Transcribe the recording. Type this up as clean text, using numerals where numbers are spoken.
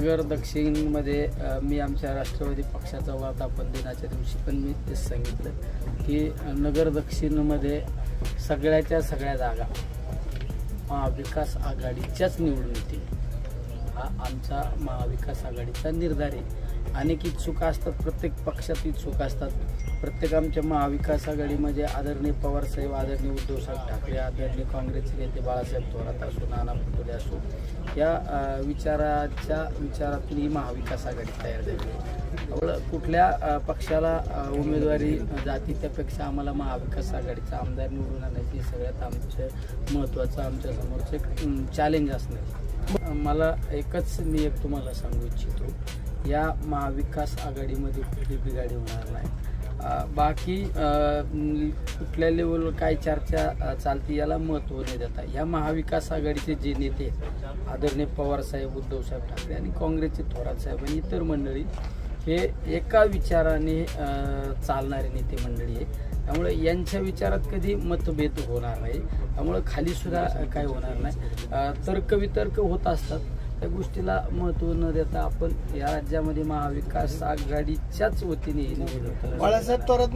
नगर दक्षिणमध्ये मी आमच्या राष्ट्रवादी पक्षाचा वर्धापन दिनाच्या दिवशी पण मी तेच सांगितलं की नगर दक्षिणमध्ये सगळ्या जागा महाविकास आघाडीच्याच निवडून येतील, हा आमचा महाविकास आघाडीचा निर्धार आहे। अनेक इच्छुक असतात, प्रत्येक पक्षात इच्छुक असतात, प्रत्येक आमच्या महाविकास आघाडीमध्ये आदरणीय पवारसाहेब, आदरणीय उद्धवसाहेब ठाकरे, आदरणीय काँग्रेसचे नेते बाळासाहेब थोरात असो, नाना पटोले असो, या विचारातून ही महाविकास आघाडी तयार झाली आहे। कुठल्या पक्षाला उमेदवारी जाती त्यापेक्षा आम्हाला महाविकास आघाडीचा आमदार निवडून आणायची सगळ्यात आमचं महत्त्वाचं आमच्या समोरचं एक चॅलेंज असणार। मला एकच मी तुम्हाला सांगू इच्छितो, या महाविकास आघाडीमध्ये कुठली बिघाडी होणार नाही। बाकी कुठल्या लेवलवर काय चर्चा चालते याला महत्त्व न देता या महाविकास आघाडीचे जे नेते आदरणीय पवारसाहेब, उद्धवसाहेब ठाकरे आणि काँग्रेसचे थोरात साहेब आणि इतर मंडळी हे एका विचाराने चालणारे नेते मंडळी आहे। त्यामुळे यांच्या विचारात कधी मतभेद होणार नाही, त्यामुळे खाली सुद्धा काय होणार नाही। तर्कवितर्क होत असतात, त्या गोष्टीला महत्त्व न देता आपण या राज्यामध्ये महाविकास आघाडीच्याच वतीने बाळासाहेब थोरात